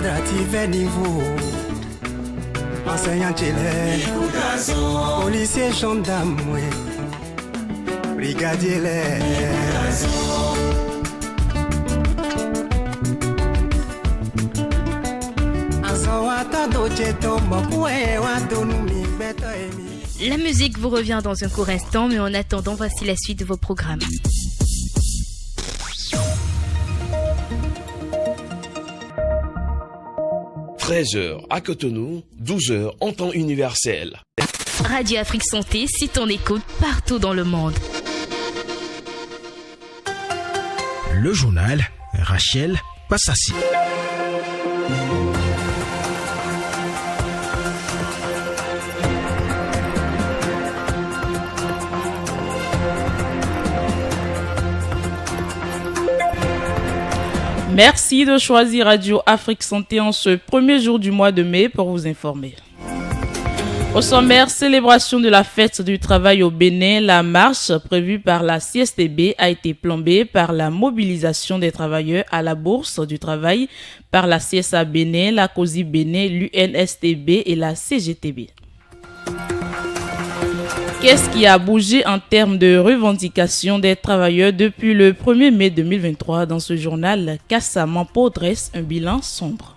quadrative niveau. Enseignant Tchélé, policier, gendarme, brigadier La musique vous revient dans un court instant, mais en attendant, voici la suite de vos programmes. « 13h à Cotonou, 12h en temps universel. » Radio Afrique Santé, c'est ton écoute partout dans le monde. Le journal Rachel Passassi. Merci de choisir Radio Afrique Santé en ce premier jour du mois de mai pour vous informer. Au sommaire, célébration de la fête du travail au Bénin, la marche prévue par la CSTB a été plombée par la mobilisation des travailleurs à la Bourse du Travail par la CSA Bénin, la COSI Bénin, l'UNSTB et la CGTB. Qu'est-ce qui a bougé en termes de revendications des travailleurs depuis le 1er mai 2023 dans ce journal? Kassamampo dresse un bilan sombre.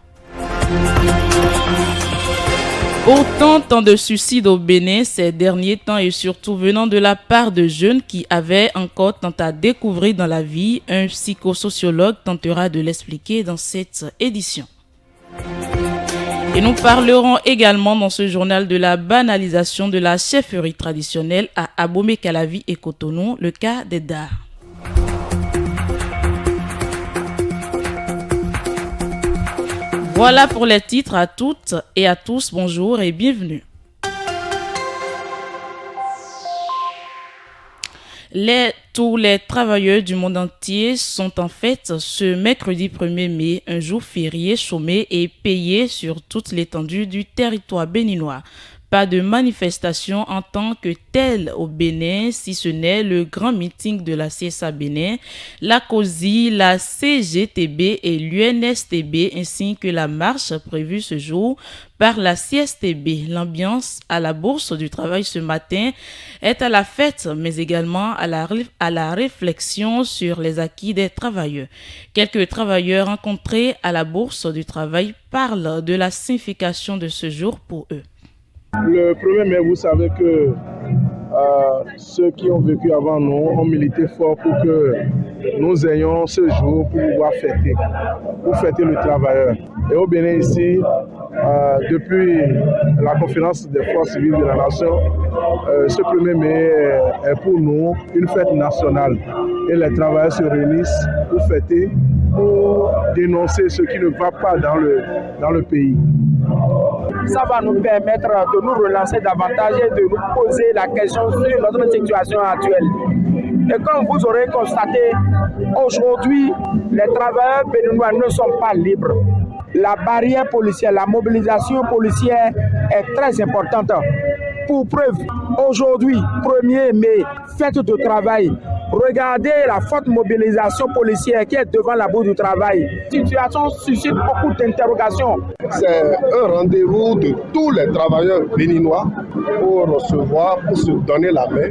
Pourtant, tant de suicides au Bénin ces derniers temps et surtout venant de la part de jeunes qui avaient encore tant à découvrir dans la vie, un psychosociologue tentera de l'expliquer dans cette édition. Et nous parlerons également dans ce journal de la banalisation de la chefferie traditionnelle à Abomey-Calavi et Cotonou, le cas des Dards. Voilà pour les titres. À toutes et à tous, bonjour et bienvenue. Tous les travailleurs du monde entier sont en fête ce mercredi 1er mai, un jour férié, chômé et payé sur toute l'étendue du territoire béninois. Pas de manifestation en tant que telle au Bénin, si ce n'est le grand meeting de la CSA Bénin, la COSI, la CGTB et l'UNSTB, ainsi que la marche prévue ce jour par la CSTB. L'ambiance à la Bourse du Travail ce matin est à la fête, mais également à la réflexion sur les acquis des travailleurs. Quelques travailleurs rencontrés à la Bourse du Travail parlent de la signification de ce jour pour eux. Le 1er mai, vous savez que ceux qui ont vécu avant nous ont milité fort pour que nous ayons ce jour pour pouvoir fêter le travailleur. Et au Bénin ici, depuis la conférence des forces civiles de la nation, ce 1er mai est pour nous une fête nationale. Et les travailleurs se réunissent pour fêter, pour dénoncer ce qui ne va pas dans le pays. Ça va nous permettre de nous relancer davantage et de nous poser la question sur notre situation actuelle. Et comme vous aurez constaté, aujourd'hui, les travailleurs béninois ne sont pas libres. La barrière policière, la mobilisation policière est très importante. Pour preuve, aujourd'hui, 1er mai, fête de travail, regardez la forte mobilisation policière qui est devant la Bourse du Travail. La situation suscite beaucoup d'interrogations. C'est un rendez-vous de tous les travailleurs béninois pour recevoir, pour se donner la main,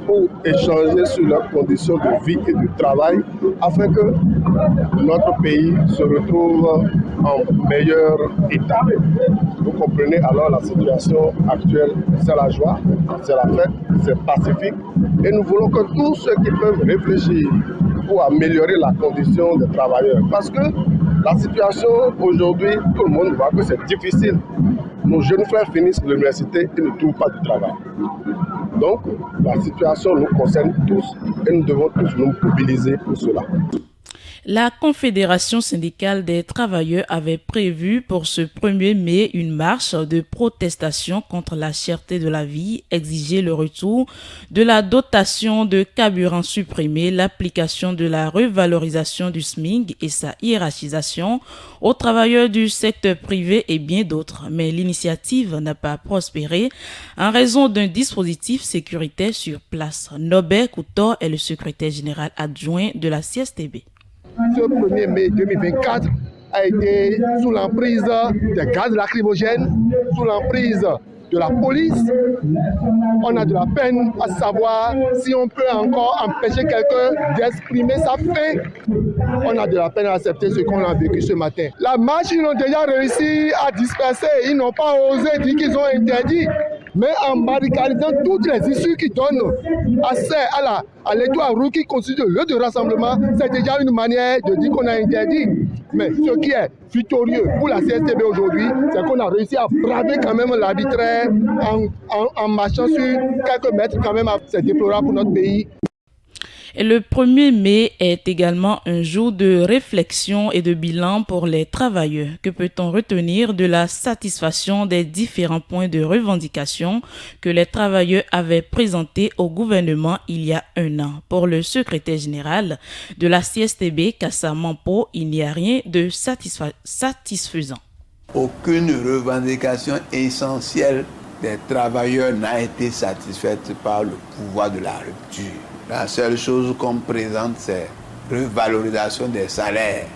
pour échanger sur leurs conditions de vie et de travail afin que notre pays se retrouve en meilleur état. Vous comprenez alors la situation actuelle, c'est la joie, c'est la fête, c'est pacifique et nous voulons que tous ceux qui peuvent réfléchir pour améliorer la condition des travailleurs. Parce que la situation aujourd'hui, tout le monde voit que c'est difficile. Nos jeunes frères finissent l'université et ne trouvent pas de travail. Donc la situation nous concerne tous et nous devons tous nous mobiliser pour cela. La Confédération syndicale des travailleurs avait prévu pour ce 1er mai une marche de protestation contre la cherté de la vie, exiger le retour de la dotation de carburant supprimée, l'application de la revalorisation du SMIC et sa hiérarchisation aux travailleurs du secteur privé et bien d'autres. Mais l'initiative n'a pas prospéré en raison d'un dispositif sécuritaire sur place. Norbert Coutor est le secrétaire général adjoint de la CSTB. Ce 1er mai 2024 a été sous l'emprise des gaz lacrymogènes, sous l'emprise de la police. On a de la peine à savoir si on peut encore empêcher quelqu'un d'exprimer sa faim. On a de la peine à accepter ce qu'on a vécu ce matin. La marche, ils ont déjà réussi à disperser. Ils n'ont pas osé dire qu'ils ont interdit. Mais en barricadant toutes les issues qui donnent accès à l'étoile rouge qui constitue le lieu de rassemblement, c'est déjà une manière de dire qu'on a interdit. Mais ce qui est victorieux pour la CSTB aujourd'hui, c'est qu'on a réussi à braver quand même l'arbitraire en marchant sur quelques mètres quand même. C'est déplorable pour notre pays. Et le 1er mai est également un jour de réflexion et de bilan pour les travailleurs. Que peut-on retenir de la satisfaction des différents points de revendication que les travailleurs avaient présentés au gouvernement il y a un an? Pour le secrétaire général de la CSTB, Kassa Mampo, il n'y a rien de satisfaisant. Aucune revendication essentielle des travailleurs n'a été satisfaite par le pouvoir de la rupture. La seule chose qu'on présente, c'est revalorisation des salaires.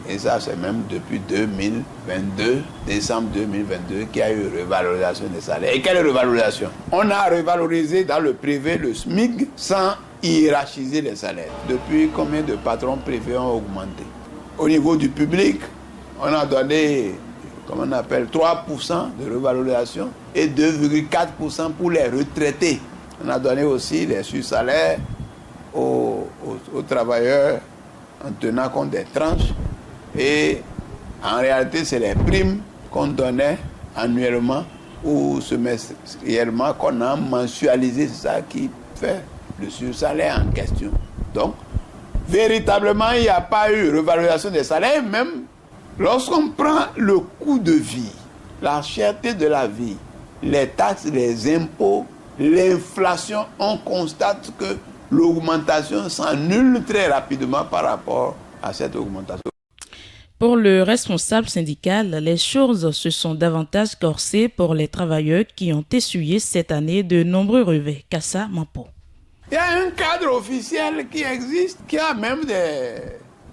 Et ça, c'est même depuis 2022, décembre 2022, qu'il y a eu revalorisation des salaires. Et quelle revalorisation? On a revalorisé dans le privé le SMIC sans hiérarchiser les salaires. Depuis, combien de patrons privés ont augmenté? Au niveau du public, on a donné, comment on appelle, 3% de revalorisation et 2,4% pour les retraités. On a donné aussi les sur-salaires aux travailleurs en tenant compte des tranches. Et en réalité, c'est les primes qu'on donnait annuellement ou semestriellement qu'on a mensualisé. C'est ça qui fait le sur-salaire en question. Donc, véritablement, il n'y a pas eu revalorisation des salaires. Même lorsqu'on prend le coût de vie, la cherté de la vie, les taxes, les impôts, l'inflation, on constate que l'augmentation s'annule très rapidement par rapport à cette augmentation. Pour le responsable syndical, les choses se sont davantage corsées pour les travailleurs qui ont essuyé cette année de nombreux revers. Kassa Mampo. Il y a un cadre officiel qui existe, qui a même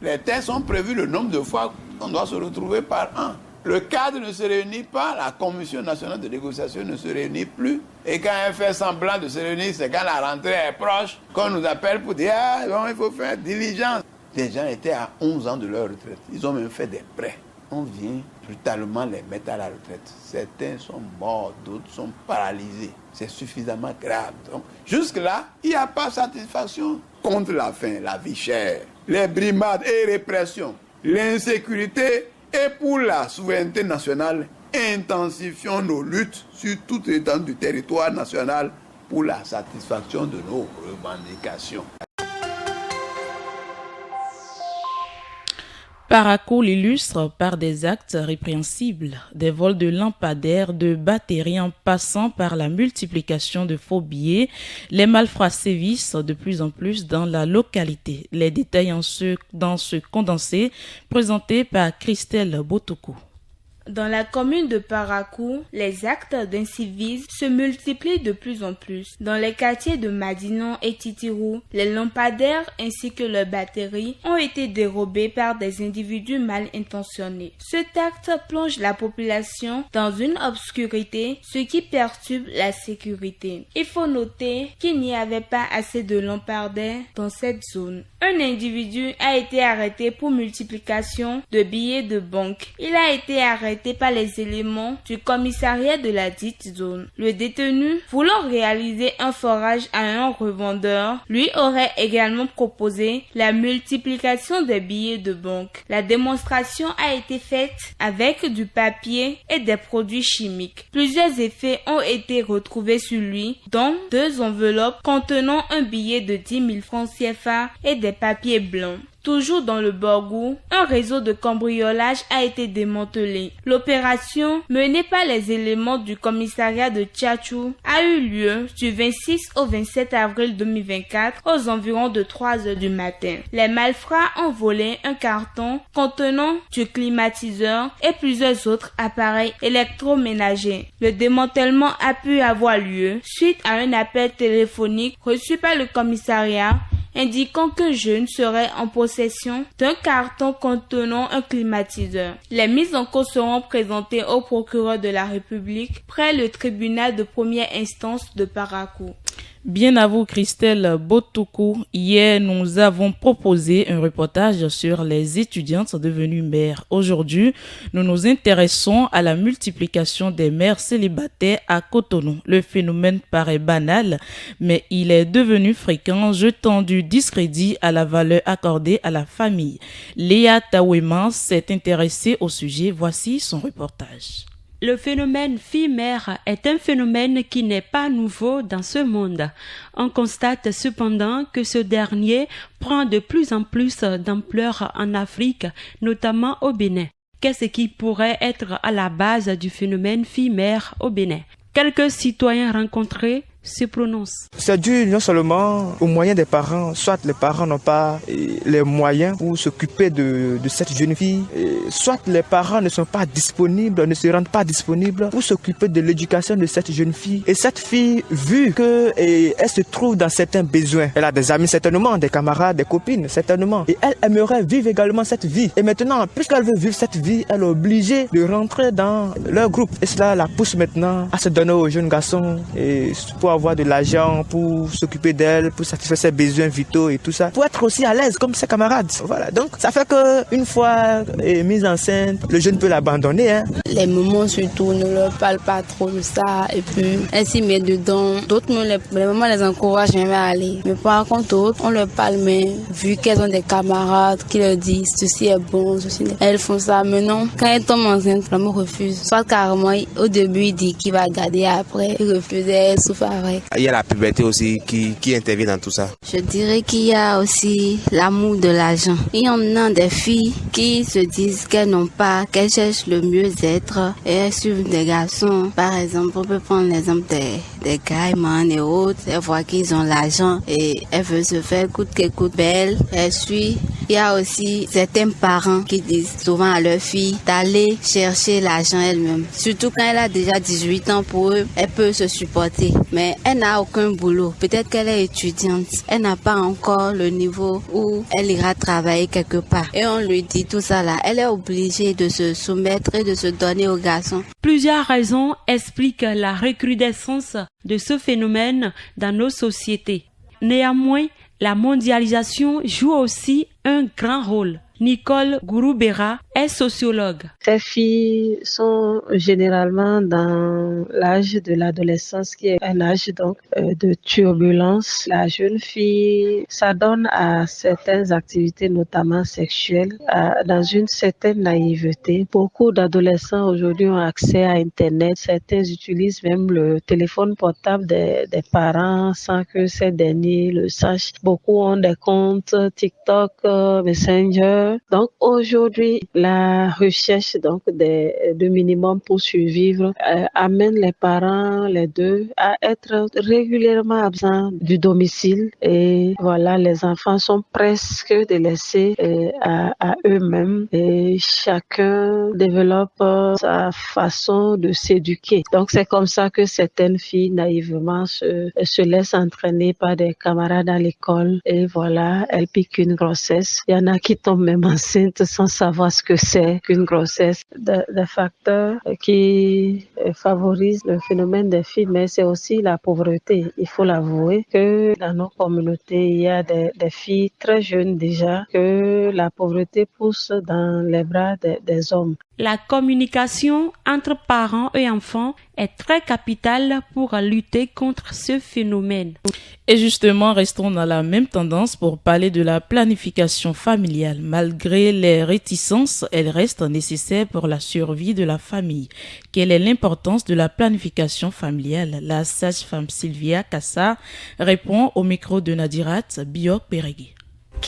les tests sont prévus le nombre de fois qu'on doit se retrouver par an. Le cadre ne se réunit pas, la Commission nationale de négociation ne se réunit plus. Et quand elle fait semblant de se réunir, c'est quand la rentrée est proche qu'on nous appelle pour dire « Ah, bon, il faut faire diligence ». Les gens étaient à 11 ans de leur retraite. Ils ont même fait des prêts. On vient brutalement les mettre à la retraite. Certains sont morts, d'autres sont paralysés. C'est suffisamment grave. Donc, jusque-là, il n'y a pas de satisfaction contre la faim, la vie chère, les brimades et répressions, l'insécurité. Et pour la souveraineté nationale, intensifions nos luttes sur toute l'étendue du territoire national pour la satisfaction de nos revendications. Parakou l'illustre par des actes répréhensibles, des vols de lampadaires, de batteries en passant par la multiplication de faux billets. Les malfrats sévissent de plus en plus dans la localité. Les détails dans ce condensé présenté par Christelle Botoko. Dans la commune de Parakou, les actes d'incivisme se multiplient de plus en plus. Dans les quartiers de Madinon et Titirou, les lampadaires ainsi que leurs batteries ont été dérobés par des individus mal intentionnés. Cet acte plonge la population dans une obscurité, ce qui perturbe la sécurité. Il faut noter qu'il n'y avait pas assez de lampadaires dans cette zone. Un individu a été arrêté pour multiplication de billets de banque. Il a été arrêté par les éléments du commissariat de la dite zone. Le détenu, voulant réaliser un forage à un revendeur, lui aurait également proposé la multiplication des billets de banque. La démonstration a été faite avec du papier et des produits chimiques. Plusieurs effets ont été retrouvés sur lui, dont 2 enveloppes contenant un billet de 10 000 francs CFA et des papiers blancs. Toujours dans le Borgou, un réseau de cambriolage a été démantelé. L'opération, menée par les éléments du commissariat de Tchatchou, a eu lieu du 26 au 27 avril 2024 aux environs de 3 heures du matin. Les malfrats ont volé un carton contenant du climatiseur et plusieurs autres appareils électroménagers. Le démantèlement a pu avoir lieu suite à un appel téléphonique reçu par le commissariat indiquant qu'un jeune serait en possession d'un carton contenant un climatiseur. Les mises en cause seront présentées au procureur de la République près le tribunal de première instance de Parakou. Bien à vous, Christelle Botoukou. Hier, nous avons proposé un reportage sur les étudiantes devenues mères. Aujourd'hui, nous nous intéressons à la multiplication des mères célibataires à Cotonou. Le phénomène paraît banal, mais il est devenu fréquent, jetant du discrédit à la valeur accordée à la famille. Léa Tawema s'est intéressée au sujet. Voici son reportage. Le phénomène fille-mère est un phénomène qui n'est pas nouveau dans ce monde. On constate cependant que ce dernier prend de plus en plus d'ampleur en Afrique, notamment au Bénin. Qu'est-ce qui pourrait être à la base du phénomène fille-mère au Bénin? Quelques citoyens rencontrés se prononcent. C'est dû non seulement aux moyens des parents, soit les parents n'ont pas les moyens pour s'occuper de cette jeune fille, soit les parents ne sont pas disponibles, ne se rendent pas disponibles pour s'occuper de l'éducation de cette jeune fille. Et cette fille, vu qu'elle se trouve dans certains besoins, elle a des amis certainement, des camarades, des copines certainement, et elle aimerait vivre également cette vie. Et maintenant, puisqu'elle veut vivre cette vie, elle est obligée de rentrer dans leur groupe. Et cela la pousse maintenant à se donner aux jeunes garçons et pour avoir de l'argent, pour s'occuper d'elle, pour satisfaire ses besoins vitaux et tout ça, pour être aussi à l'aise comme ses camarades. Voilà, donc ça fait qu'une fois mise enceinte, le jeune peut l'abandonner. Hein. Les mamans surtout ne leur parlent pas trop de ça et puis elles s'y mettent dedans. D'autres, les mamans les encouragent jamais à aller. Mais par contre, d'autres, on leur parle, mais vu qu'elles ont des camarades qui leur disent ceci est bon, ceci n'est... Elles font ça. Maintenant, quand elles tombent enceintes, l'amour refuse. Soit carrément, au début, il dit qu'il va garder, après, il refuse, elle souffre avec. Il y a la puberté aussi qui intervient dans tout ça. Je dirais qu'il y a aussi l'amour de l'argent. Il y en a des filles qui se disent qu'elles n'ont pas, qu'elles cherchent le mieux-être et elles suivent des garçons. Par exemple, on peut prendre l'exemple des Caïmans et autres. Elles voient qu'ils ont l'argent et elles veulent se faire coûte que coûte belle. Elles suivent. Il y a aussi certains parents qui disent souvent à leur fille d'aller chercher l'argent elle-même. Surtout quand elle a déjà 18 ans, pour eux, elle peut se supporter. Mais elle n'a aucun boulot. Peut-être qu'elle est étudiante. Elle n'a pas encore le niveau où elle ira travailler quelque part. Et on lui dit tout ça là. Elle est obligée de se soumettre et de se donner aux garçons. Plusieurs raisons expliquent la recrudescence de ce phénomène dans nos sociétés. Néanmoins, la mondialisation joue aussi un grand rôle. Nicole Gouroubera est sociologue. Ces filles sont généralement dans l'âge de l'adolescence, qui est un âge donc de turbulence. La jeune fille s'adonne à certaines activités, notamment sexuelles, dans une certaine naïveté. Beaucoup d'adolescents aujourd'hui ont accès à Internet. Certains utilisent même le téléphone portable des parents sans que ces derniers le sachent. Beaucoup ont des comptes TikTok, Messenger. Donc aujourd'hui, la recherche donc de minimum pour survivre amène les parents, les deux, à être régulièrement absents du domicile. Et voilà, les enfants sont presque délaissés à eux-mêmes et chacun développe sa façon de s'éduquer. Donc c'est comme ça que certaines filles naïvement se laissent entraîner par des camarades à l'école et voilà, elles piquent une grossesse. Il y en a qui tombent même enceinte sans savoir ce que c'est qu'une grossesse. Des facteurs qui favorisent le phénomène des filles, mais c'est aussi la pauvreté. Il faut l'avouer que dans nos communautés, il y a des filles très jeunes déjà que la pauvreté pousse dans les bras des hommes. La communication entre parents et enfants est très capitale pour lutter contre ce phénomène. Et justement, restons dans la même tendance pour parler de la planification familiale. Malgré les réticences, elle reste nécessaire pour la survie de la famille. Quelle est l'importance de la planification familiale? La sage-femme Sylvia Kassa répond au micro de Nadirat Biok-Berégui.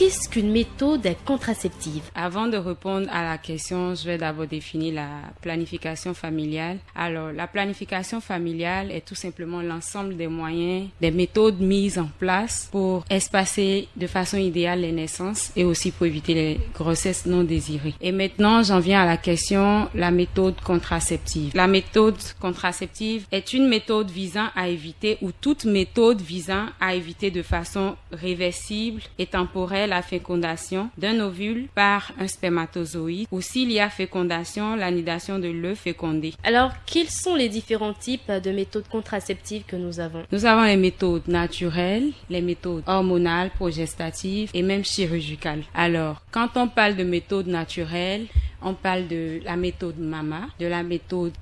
qu'est-ce qu'une méthode contraceptive? Avant de répondre à la question, je vais d'abord définir la planification familiale. Alors, la planification familiale est tout simplement l'ensemble des moyens, des méthodes mises en place pour espacer de façon idéale les naissances et aussi pour éviter les grossesses non désirées. Et maintenant, j'en viens à la question, la méthode contraceptive. La méthode contraceptive est une méthode visant à éviter ou toute méthode visant à éviter de façon réversible et temporaire la fécondation d'un ovule par un spermatozoïde ou s'il y a fécondation, l'anidation de l'œuf fécondé. Alors, quels sont les différents types de méthodes contraceptives que nous avons? Nous avons les méthodes naturelles, les méthodes hormonales, progestatives et même chirurgicales. Alors, quand on parle de méthode naturelle, on parle de la méthode MAMA, de la méthode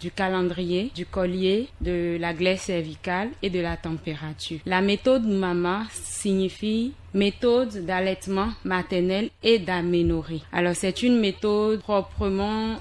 du calendrier, du collier, de la glaise cervicale et de la température. La méthode MAMA signifie méthode d'allaitement maternel et d'aménorrhée. Alors c'est une méthode proprement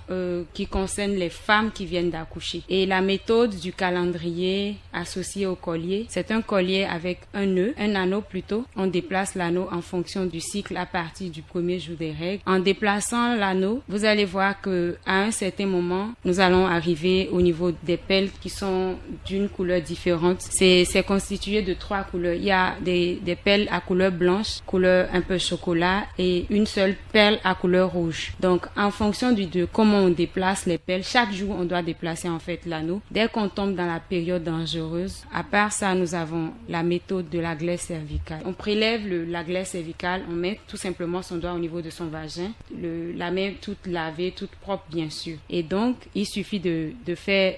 qui concerne les femmes qui viennent d'accoucher. Et la méthode du calendrier associée au collier, c'est un collier avec un nœud, un anneau plutôt. On déplace l'anneau en fonction du cycle à partir du premier jour des règles. En déplaçant l'anneau, vous allez voir que à un certain moment, nous allons arriver au niveau des pelles qui sont d'une couleur différente. C'est constitué de 3 couleurs. Il y a des pelles à couleur blanche, couleur un peu chocolat et une seule perle à couleur rouge. Donc en fonction de comment on déplace les perles, chaque jour on doit déplacer en fait l'anneau. Dès qu'on tombe dans la période dangereuse, à part ça, nous avons la méthode de la glaise cervicale. On prélève la glaise cervicale, on met tout simplement son doigt au niveau de son vagin, la main toute lavée, toute propre bien sûr. Et donc il suffit de faire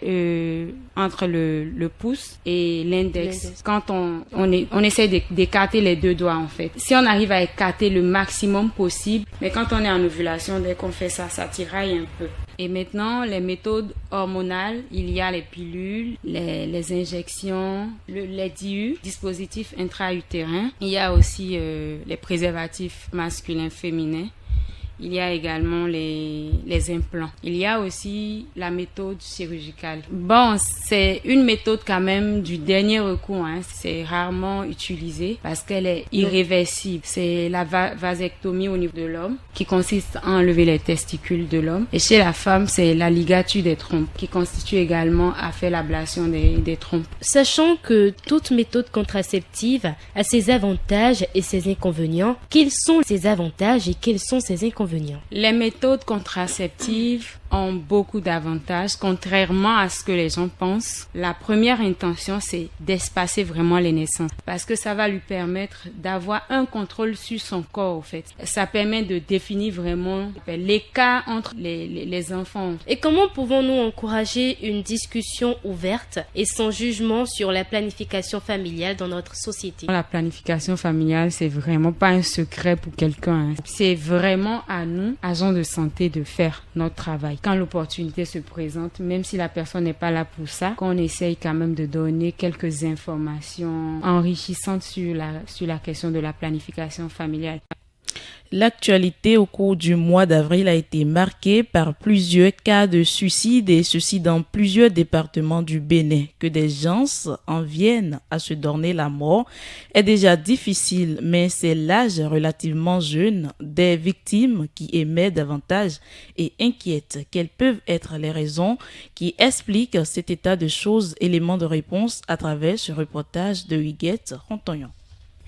entre le pouce et l'index. Quand on essaie d'écarter les 2 doigts en fait. Si on arrive à écarter le maximum possible, mais quand on est en ovulation, dès qu'on fait ça, ça tiraille un peu. Et maintenant, les méthodes hormonales, il y a les pilules, les injections, les DIU, dispositifs intra-utérins. Il y a aussi les préservatifs masculins féminins. Il y a également les implants. Il y a aussi la méthode chirurgicale. Bon, c'est une méthode quand même du dernier recours. C'est rarement utilisé parce qu'elle est irréversible. C'est la vasectomie au niveau de l'homme qui consiste à enlever les testicules de l'homme. Et chez la femme, c'est la ligature des trompes qui constitue également à faire l'ablation des trompes. Sachant que toute méthode contraceptive a ses avantages et ses inconvénients, quels sont ses avantages et quels sont ses inconvénients? Les méthodes contraceptives ont beaucoup d'avantages, contrairement à ce que les gens pensent. La première intention, c'est d'espacer vraiment les naissances, parce que ça va lui permettre d'avoir un contrôle sur son corps, en fait. Ça permet de définir vraiment l'écart entre les enfants. Et comment pouvons-nous encourager une discussion ouverte et sans jugement sur la planification familiale dans notre société? La planification familiale, c'est vraiment pas un secret pour quelqu'un. C'est vraiment à nous, agents de santé, de faire notre travail. Quand l'opportunité se présente, même si la personne n'est pas là pour ça, qu'on essaye quand même de donner quelques informations enrichissantes sur la question de la planification familiale. L'actualité au cours du mois d'avril a été marquée par plusieurs cas de suicide et ceci dans plusieurs départements du Bénin. Que des gens en viennent à se donner la mort est déjà difficile, mais c'est l'âge relativement jeune des victimes qui émet davantage et inquiète. Quelles peuvent être les raisons qui expliquent cet état de choses? Élément de réponse à travers ce reportage de Huguette Rontoyon.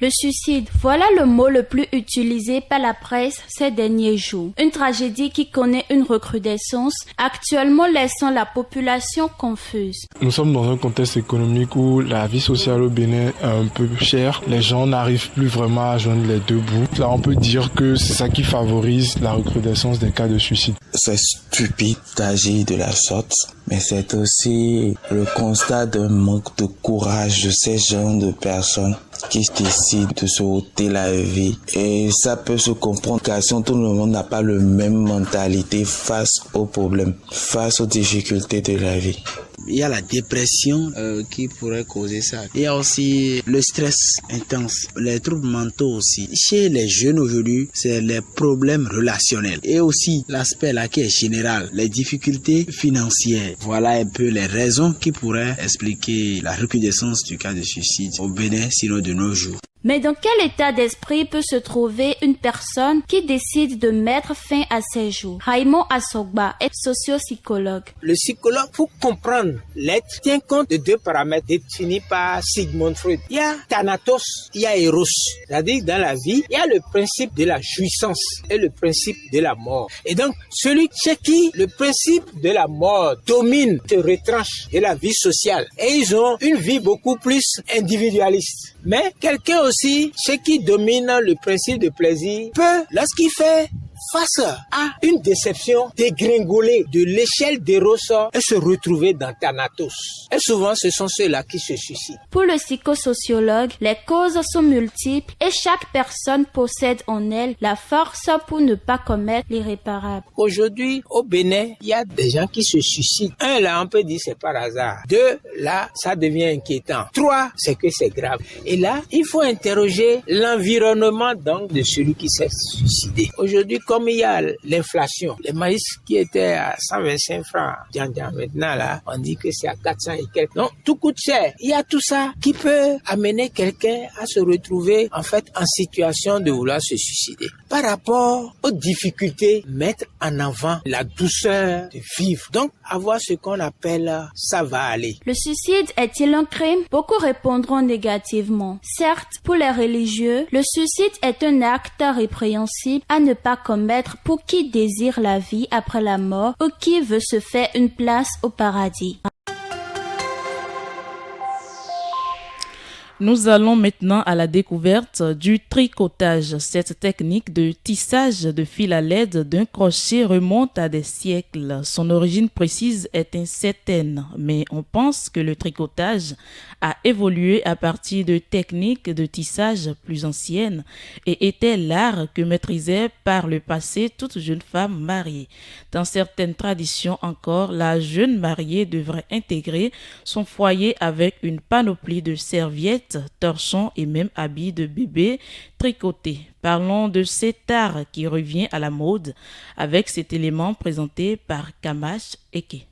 Le suicide, voilà le mot le plus utilisé par la presse ces derniers jours. Une tragédie qui connaît une recrudescence, actuellement laissant la population confuse. Nous sommes dans un contexte économique où la vie sociale au Bénin est un peu chère. Les gens n'arrivent plus vraiment à joindre les 2 bouts. Là, on peut dire que c'est ça qui favorise la recrudescence des cas de suicide. C'est stupide d'agir de la sorte, mais c'est aussi le constat d'un manque de courage de ces jeunes de personnes qui décident de se ôter la vie. Et ça peut se comprendre car si tout le monde n'a pas la même mentalité face aux problèmes, face aux difficultés de la vie. Il y a la dépression qui pourrait causer ça. Il y a aussi le stress intense, les troubles mentaux aussi. Chez les jeunes aujourd'hui, c'est les problèmes relationnels. Et aussi l'aspect là qui est général, les difficultés financières. Voilà un peu les raisons qui pourraient expliquer la recrudescence du cas de suicide au Bénin, sinon de nos jours. Mais dans quel état d'esprit peut se trouver une personne qui décide de mettre fin à ses jours? Raymond Assogba est socio-psychologue. Le psychologue, pour comprendre l'être, tient compte de deux paramètres définis par Sigmund Freud. Il y a Thanatos, il y a Eros. C'est-à-dire dans la vie, il y a le principe de la jouissance et le principe de la mort. Et donc, celui chez qui le principe de la mort domine, se retranche de la vie sociale. Et ils ont une vie beaucoup plus individualiste. Mais quelqu'un aussi, chez qui domine le principe de plaisir, peut, lorsqu'il fait face à une déception, dégringoler de l'échelle d'Eros et se retrouver dans Thanatos. Et souvent, ce sont ceux-là qui se suicident. Pour le psychosociologue, les causes sont multiples et chaque personne possède en elle la force pour ne pas commettre l'irréparable. Aujourd'hui, au Bénin, il y a des gens qui se suicident. Un, là, on peut dire c'est par hasard. Deux, là, ça devient inquiétant. Trois, c'est que c'est grave. Et là, il faut interroger l'environnement donc de celui qui s'est suicidé. Aujourd'hui, comme il y a l'inflation, le maïs qui était à 125 francs, maintenant là, on dit que c'est à 400 et quelques. Non, tout coûte cher. Il y a tout ça qui peut amener quelqu'un à se retrouver en fait en situation de vouloir se suicider. Par rapport aux difficultés, mettre en avant la douceur de vivre. Donc, avoir ce qu'on appelle ça va aller. Le suicide est-il un crime? Beaucoup répondront négativement. Certes, pour les religieux, le suicide est un acte répréhensible à ne pas commettre pour qui désire la vie après la mort ou qui veut se faire une place au paradis. Nous allons maintenant à la découverte du tricotage. Cette technique de tissage de fil à l'aide d'un crochet remonte à des siècles. Son origine précise est incertaine, mais on pense que le tricotage a évolué à partir de techniques de tissage plus anciennes et était l'art que maîtrisait par le passé toute jeune femme mariée. Dans certaines traditions encore, la jeune mariée devrait intégrer son foyer avec une panoplie de serviettes, torchons et même habits de bébé tricotés. Parlons de cet art qui revient à la mode avec cet élément présenté par Kamash Eke.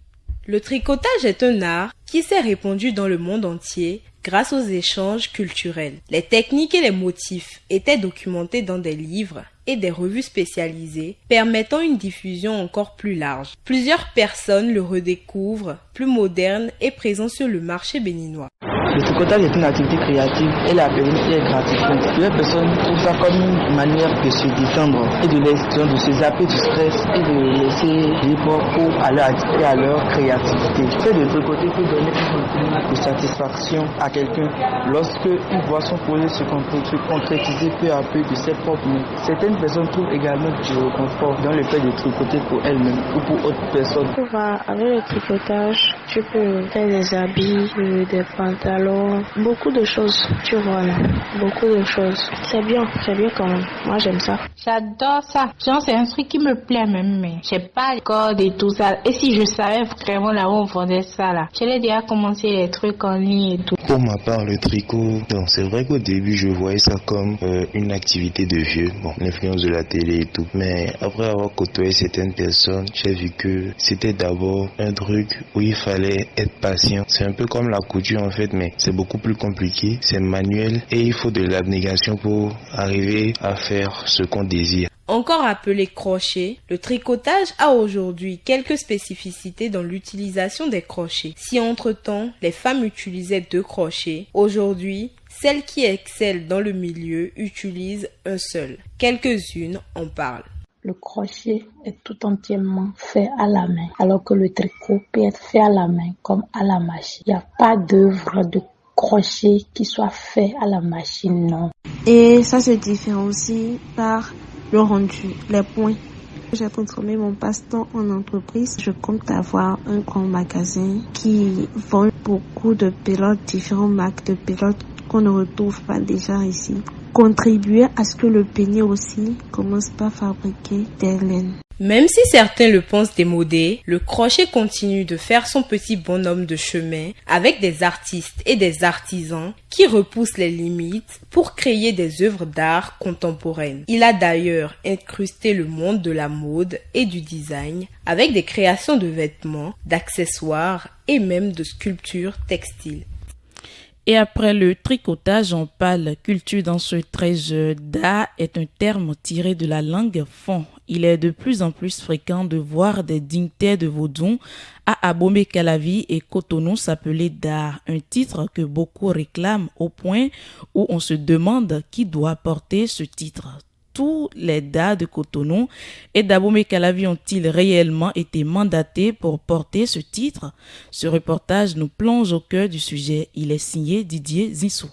Le tricotage est un art qui s'est répandu dans le monde entier grâce aux échanges culturels. Les techniques et les motifs étaient documentés dans des livres et des revues spécialisées, permettant une diffusion encore plus large. Plusieurs personnes le redécouvrent, plus moderne et présent sur le marché béninois. Le tricotage est une activité créative, elle est appelée et gratifiante. Plusieurs personnes trouvent ça comme une manière de se détendre et de se zapper du stress et de laisser libre pour aller à leur créativité. C'est de tricoter peut donner un sentiment de satisfaction à quelqu'un lorsqu'il voit son projet se concrétiser peu à peu de ses propres mains. Certaines personnes trouvent également du réconfort dans le fait de tricoter pour elles-mêmes ou pour autres personnes. Avec le tricotage, tu peux faire des habits, des pantalons, beaucoup de choses, tu vois, beaucoup de choses. C'est bien quand même. Moi j'aime ça. J'adore ça. Genre c'est un truc qui me plaît même, mais j'ai pas le code et tout ça. Et si je savais vraiment là où on vendait ça là, j'allais déjà commencer les trucs en ligne et tout. Pour ma part, le tricot, donc c'est vrai qu'au début je voyais ça comme une activité de vieux, bon, l'influence de la télé et tout. Mais après avoir côtoyé certaines personnes, j'ai vu que c'était d'abord un truc où il fallait être patient. C'est un peu comme la couture en fait, mais c'est beaucoup plus compliqué, c'est manuel et il faut de l'abnégation pour arriver à faire ce qu'on désire. Encore appelé crochet, le tricotage a aujourd'hui quelques spécificités dans l'utilisation des crochets. Si entre-temps, les femmes utilisaient 2 crochets, aujourd'hui, celles qui excellent dans le milieu utilisent un seul. Quelques-unes en parlent. Le crochet est tout entièrement fait à la main, alors que le tricot peut être fait à la main comme à la machine. Il n'y a pas d'œuvre de crochet qui soit fait à la machine, non. Et ça se différencie par le rendu, les points. J'ai transformé mon passe-temps en entreprise. Je compte avoir un grand magasin qui vend beaucoup de pelotes, différentes marques de pelotes qu'on ne retrouve pas déjà ici. Contribuer à ce que le Bénin aussi commence par fabriquer des laines. Même si certains le pensent démodé, le crochet continue de faire son petit bonhomme de chemin avec des artistes et des artisans qui repoussent les limites pour créer des œuvres d'art contemporaines. Il a d'ailleurs incrusté le monde de la mode et du design avec des créations de vêtements, d'accessoires et même de sculptures textiles. Et après le tricotage, on parle culture dans ce 13 Da est un terme tiré de la langue fon. Il est de plus en plus fréquent de voir des dignitaires de Vodou à Abomey-Calavi et Cotonou s'appeler Da, un titre que beaucoup réclament au point où on se demande qui doit porter ce titre. Tous les Da de Cotonou et d'Abomey-Calavi ont-ils réellement été mandatés pour porter ce titre? Ce reportage nous plonge au cœur du sujet. Il est signé Didier Zissou.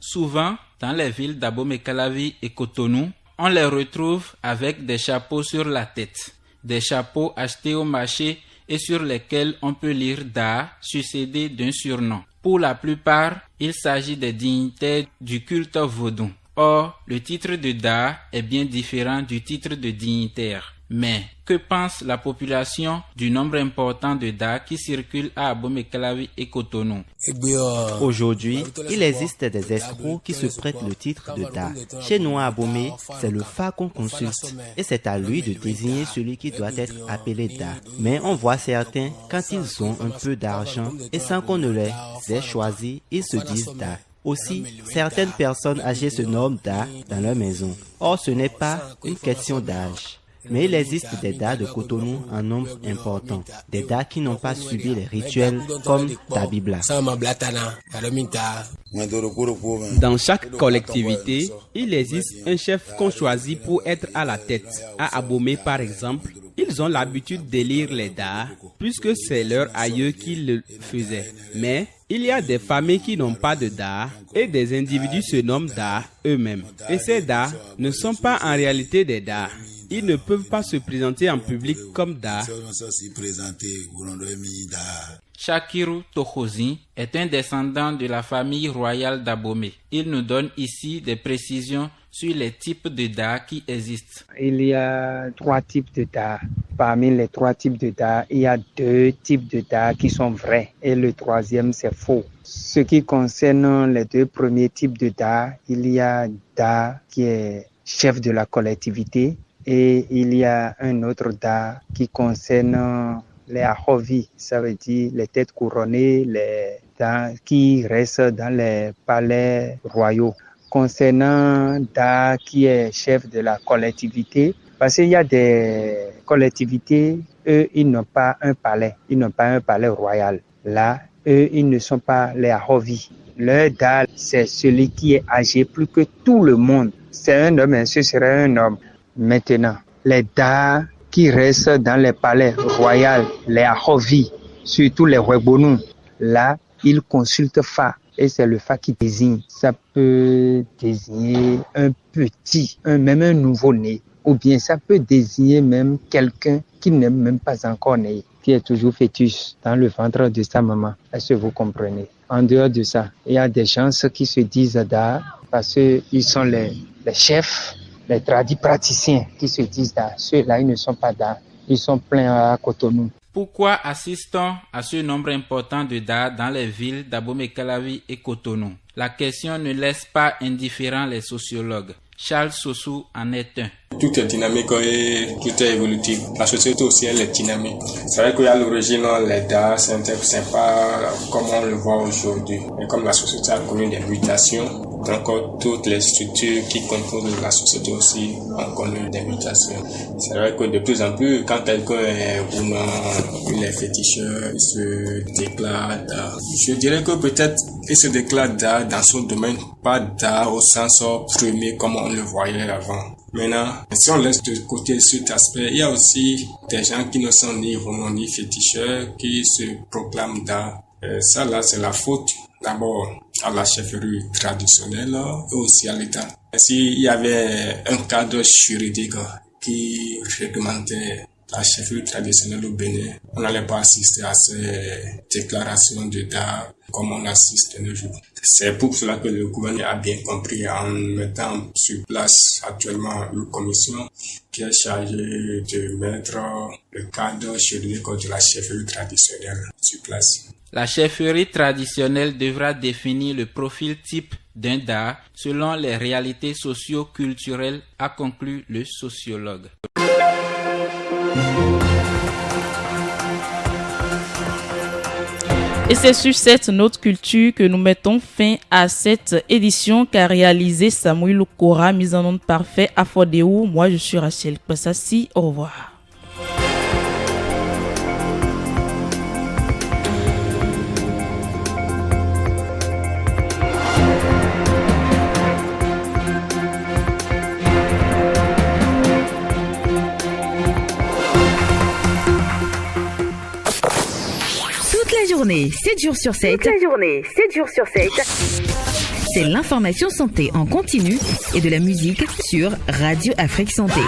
Souvent, dans les villes d'Abomey-Calavi et Cotonou, on les retrouve avec des chapeaux sur la tête. Des chapeaux achetés au marché et sur lesquels on peut lire Da succédé d'un surnom. Pour la plupart, il s'agit des dignitaires du culte vaudou. Or, le titre de Da est bien différent du titre de dignitaire. Mais, que pense la population du nombre important de Da qui circulent à Abomey-Calavi et Cotonou? Aujourd'hui, il existe des escrocs qui se prêtent le titre de Da. Chez nous à Abomey, c'est le FA qu'on consulte et c'est à lui de désigner celui qui doit être appelé Da. Mais on voit certains, quand ils ont un peu d'argent et sans qu'on ne les ait choisis, ils se disent Da. Aussi, certaines personnes âgées se nomment Da dans leur maison. Or, ce n'est pas une question d'âge. Mais il existe des Da de Cotonou en nombre important. Des Da qui n'ont pas subi les rituels comme Tabibla. Dans chaque collectivité, il existe un chef qu'on choisit pour être à la tête. À Abomey, par exemple, ils ont l'habitude d'élire les Da, puisque c'est leur aïeux qui le faisait. Mais il y a des familles qui n'ont pas de Da et des individus se nomment Da eux-mêmes. Et ces Da ne sont pas en réalité des Da. Ils ne peuvent pas se présenter en public comme Da. Shakiru Tokosi est un descendant de la famille royale d'Abomey. Il nous donne ici des précisions sur les types de Da qui existent. Il y a 3 types de Da. Parmi les 3 types de Da, il y a 2 types de Da qui sont vrais et le 3e c'est faux. Ce qui concerne les 2 premiers types de Da, il y a Da qui est chef de la collectivité et il y a un autre Da qui concerne les Ahovi, ça veut dire les têtes couronnées, les Da qui restent dans les palais royaux. Concernant Da qui est chef de la collectivité, parce qu'il y a des collectivités, eux, ils n'ont pas un palais, ils n'ont pas un palais royal. Là, eux, ils ne sont pas les Ahovi. Leur Da, c'est celui qui est âgé plus que tout le monde. C'est un homme et ce serait un homme. Maintenant, les Da qui restent dans les palais royaux, les Ahovi, surtout les Webonou, là, ils consultent Fa. Et c'est le Fa qui désigne. Ça peut désigner un petit, même un nouveau-né. Ou bien ça peut désigner même quelqu'un qui n'est même pas encore né, qui est toujours fœtus dans le ventre de sa maman. Est-ce que vous comprenez? En dehors de ça, il y a des gens qui se disent Da parce qu'ils sont les chefs, les tradis praticiens qui se disent Da. Ceux-là, ils ne sont pas Da. Ils sont pleins à Cotonou. Pourquoi assistons à ce nombre important de Da dans les villes d'Abomey-Calavi et Cotonou? La question ne laisse pas indifférents les sociologues. Charles Sossou en est un. Tout est dynamique et tout est évolutif. La société aussi, elle est dynamique. C'est vrai qu'il y a l'origine, les Da, c'est pas comme on le voit aujourd'hui. Et comme la société a connu des mutations, donc toutes les structures qui composent la société aussi ont connu des mutations. C'est vrai que de plus en plus, quand quelqu'un est vraiment, il est féticheur, il se déclare Da. Je dirais que peut-être il se déclare Da dans son domaine, pas Da au sens premier comme on le voyait avant. Maintenant, si on laisse de côté cet aspect, il y a aussi des gens qui ne sont ni vraiment ni féticheurs, qui se proclament Da. Ça là, c'est la faute d'abord à la chefferie traditionnelle et aussi à l'État. S'il y avait un cadre juridique qui réglementait la chefferie traditionnelle au Bénin, on n'allait pas assister à ces déclarations de Da comme on assiste de nos jours. C'est pour cela que le gouvernement a bien compris en mettant sur place actuellement une commission qui est chargée de mettre le cadre juridique de la chefferie traditionnelle sur place. La chefferie traditionnelle devra définir le profil type d'un Da selon les réalités socio-culturelles, a conclu le sociologue. Et c'est sur cette note culture que nous mettons fin à cette édition qu'a réalisé Samuel Okora, mise en onde parfait à Fodéou. Moi, je suis Rachel Passassi. Au revoir. Toute la journée, 7 jours sur 7. Toute la journée, 7 jours sur 7. C'est l'information santé en continu et de la musique sur Radio Afrique Santé.